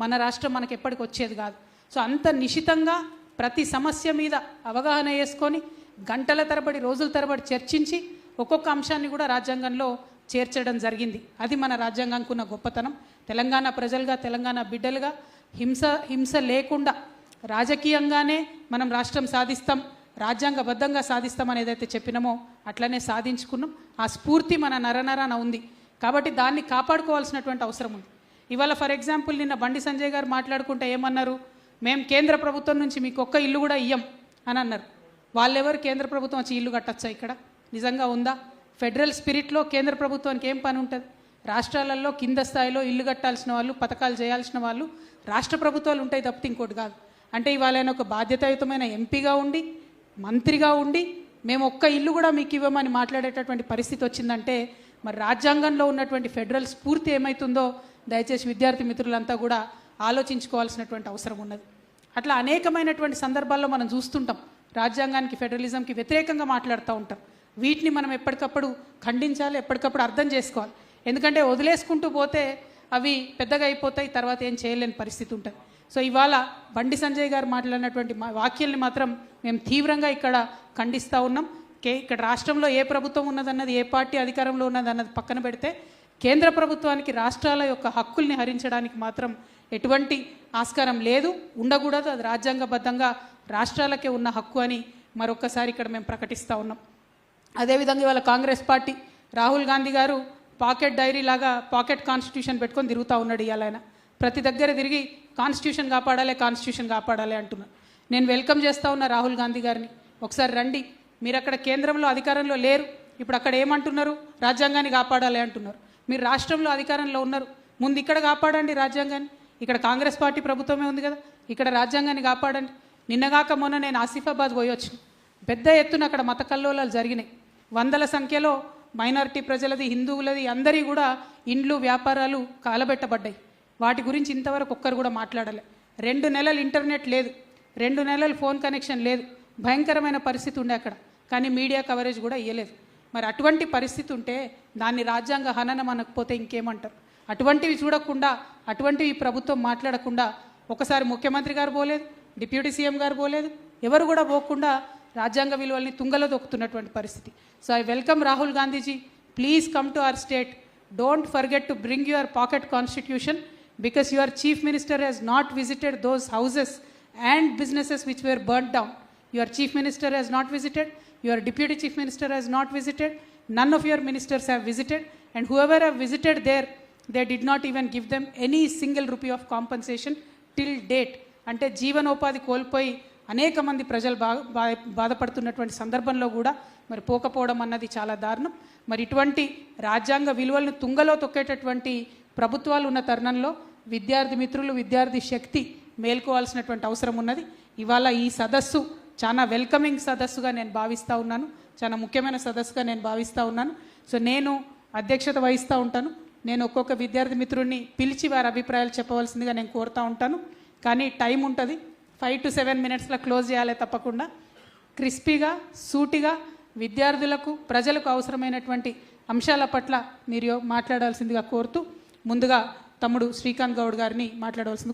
మన రాష్ట్రం మనకి ఎప్పటికి వచ్చేది కాదు. సో అంత నిశితంగా ప్రతి సమస్య మీద అవగాహన చేసుకొని గంటల తరబడి రోజుల తరబడి చర్చించి ఒక్కొక్క అంశాన్ని కూడా రాజ్యాంగంలో చేర్చడం జరిగింది. అది మన రాజ్యాంగానికి ఉన్న గొప్పతనం. తెలంగాణ ప్రజలుగా, తెలంగాణ బిడ్డలుగా హింస లేకుండా రాజకీయంగానే మనం రాష్ట్రం సాధిస్తాం, రాజ్యాంగబద్ధంగా సాధిస్తామని ఏదైతే చెప్పినామో అట్లనే సాధించుకున్నాం. ఆ స్ఫూర్తి మన నరనరాన ఉంది కాబట్టి దాన్ని కాపాడుకోవాల్సినటువంటి అవసరం ఉంది. ఇవాళ ఫర్ ఎగ్జాంపుల్ నిన్న బండి సంజయ్ గారు మాట్లాడుకుంటే ఏమన్నారు, మేము కేంద్ర ప్రభుత్వం నుంచి మీకు ఒక్క ఇల్లు కూడా ఇయ్యం అని అన్నారు. వాళ్ళెవరు కేంద్ర ప్రభుత్వం వచ్చి ఇల్లు కట్టచ్చా? ఇక్కడ నిజంగా ఉందా? ఫెడరల్ స్పిరిట్లో కేంద్ర ప్రభుత్వానికి ఏం పని ఉంటుంది? రాష్ట్రాలలో కింద స్థాయిలో ఇల్లు కట్టాల్సిన వాళ్ళు, పథకాలు చేయాల్సిన వాళ్ళు రాష్ట్ర ప్రభుత్వాలు ఉంటాయి తప్పితే ఇంకోటి కాదు. అంటే ఇవాళ ఆయన ఒక బాధ్యతాయుతమైన ఎంపీగా ఉండి, మంత్రిగా ఉండి మేము ఒక్క ఇల్లు కూడా మీకు ఇవ్వమని మాట్లాడేటటువంటి పరిస్థితి వచ్చిందంటే మరి రాజ్యాంగంలో ఉన్నటువంటి ఫెడరల్ స్ఫూర్తి ఏమవుతుందో దయచేసి విద్యార్థి మిత్రులంతా కూడా ఆలోచించుకోవాల్సినటువంటి అవసరం ఉన్నది. అట్లా అనేకమైనటువంటి సందర్భాల్లో మనం చూస్తుంటాం రాజ్యాంగానికి, ఫెడరలిజంకి వ్యతిరేకంగా మాట్లాడుతూ ఉంటాం. వీటిని మనం ఎప్పటికప్పుడు ఖండించాలి, ఎప్పటికప్పుడు అర్థం చేసుకోవాలి. ఎందుకంటే వదిలేసుకుంటూ పోతే అవి పెద్దగా అయిపోతాయి, తర్వాత ఏం చేయలేని పరిస్థితి ఉంటుంది. సో ఇవాళ బండి సంజయ్ గారు మాట్లాడినటువంటి వాక్యాల్ని మాత్రం మేము తీవ్రంగా ఇక్కడ ఖండిస్తూ ఉన్నాం. ఇక్కడ రాష్ట్రంలో ఏ ప్రభుత్వం ఉన్నదన్నది, ఏ పార్టీ అధికారంలో ఉన్నదన్నది పక్కన పెడితే కేంద్ర ప్రభుత్వానికి రాష్ట్రాల యొక్క హక్కుల్ని హరించడానికి మాత్రం ఎటువంటి ఆస్కారం లేదు, ఉండకూడదు. అది రాజ్యాంగబద్ధంగా రాష్ట్రాలకే ఉన్న హక్కు అని మరొకసారి ఇక్కడ మేము ప్రకటిస్తూ ఉన్నాం. అదేవిధంగా ఇవాళ కాంగ్రెస్ పార్టీ రాహుల్ గాంధీ గారు పాకెట్ డైరీ లాగా పాకెట్ కాన్స్టిట్యూషన్ పెట్టుకొని తిరుగుతూ ఉన్నాడు. ఇవాళ ఆయన ప్రతి దగ్గర తిరిగి కాన్స్టిట్యూషన్ కాపాడాలి, కాన్స్టిట్యూషన్ కాపాడాలి అంటున్నారు. నేను వెల్కమ్ చేస్తూ ఉన్నా రాహుల్ గాంధీ గారిని. ఒకసారి రండి, మీరు అక్కడ కేంద్రంలో అధికారంలో లేరు, ఇప్పుడు అక్కడ ఏమంటున్నారు? రాజ్యాంగాన్ని కాపాడాలి అంటున్నారు. మీరు రాష్ట్రంలో అధికారంలో ఉన్నారు, ముందు ఇక్కడ కాపాడండి రాజ్యాంగాన్ని. ఇక్కడ కాంగ్రెస్ పార్టీ ప్రభుత్వమే ఉంది కదా, ఇక్కడ రాజ్యాంగాన్ని కాపాడండి. నిన్నగాక మొన్న నేను ఆసిఫాబాద్ పోయి వచ్చిన, పెద్ద ఎత్తున అక్కడ మత కల్లోలాలు జరిగినాయి. వందల సంఖ్యలో మైనారిటీ ప్రజలది, హిందువులది అందరి కూడా ఇండ్లు, వ్యాపారాలు కాలబెట్టబడ్డాయి. వాటి గురించి ఇంతవరకు ఒక్కరు కూడా మాట్లాడలే. 2 నెలలు ఇంటర్నెట్ లేదు, 2 నెలలు ఫోన్ కనెక్షన్ లేదు, భయంకరమైన పరిస్థితి ఉండే అక్కడ. కానీ మీడియా కవరేజ్ కూడా ఇవ్వలేదు. మరి అటువంటి పరిస్థితి ఉంటే దాన్ని రాజ్యాంగ హననం అనకపోతే ఇంకేమంటారు? అటువంటివి చూడకుండా, అటువంటివి ప్రభుత్వం మాట్లాడకుండా ఒకసారి ముఖ్యమంత్రి గారు పోలేదు, డిప్యూటీ సీఎం గారు పోలేదు, ఎవరు కూడా పోకుండా రాజ్యాంగ విలువల్ని తుంగలో దొక్కుతున్నటువంటి పరిస్థితి. So I welcome Rahul Gandhiji, please come to our state. Don't forget to bring your pocket constitution because your chief minister has not visited those houses and businesses which were burnt down. Your chief minister has not visited, your deputy chief minister has not visited, none of your ministers have visited, and whoever have visited there, they did not even give them any single rupee of compensation till date. అంటే జీవనోపాధి కోల్పోయి అనేక మంది ప్రజలు బాధపడుతున్నటువంటి సందర్భంలో కూడా మరి పోకపోవడం అన్నది చాలా దారుణం. మరి ఇటువంటి రాజ్యాంగ విలువలను తుంగలో తొక్కేటటువంటి ప్రభుత్వాలు ఉన్న తరుణంలో విద్యార్థి మిత్రులు, విద్యార్థి శక్తి మేల్కోవాల్సినటువంటి అవసరం ఉన్నది. ఇవాళ ఈ సదస్సు చాలా వెల్కమింగ్ సదస్సుగా నేను భావిస్తూ ఉన్నాను, చాలా ముఖ్యమైన సదస్సుగా నేను భావిస్తూ ఉన్నాను. సో నేను అధ్యక్షత వహిస్తూ ఉంటాను. నేను ఒక్కొక్క విద్యార్థి మిత్రుడిని పిలిచి వారి అభిప్రాయాలు చెప్పవలసిందిగా నేను కోరుతూ ఉంటాను. కానీ టైం ఉంటుంది, 5 to 7 minutesలో క్లోజ్ చేయాలి తప్పకుండా. క్రిస్పీగా, సూటిగా విద్యార్థులకు, ప్రజలకు అవసరమైనటువంటి అంశాల పట్ల మీరు మాట్లాడాల్సిందిగా కోరుతూ ముందుగా తమ్ముడు శ్రీకాంత్ గౌడ్ గారిని మాట్లాడవలసింది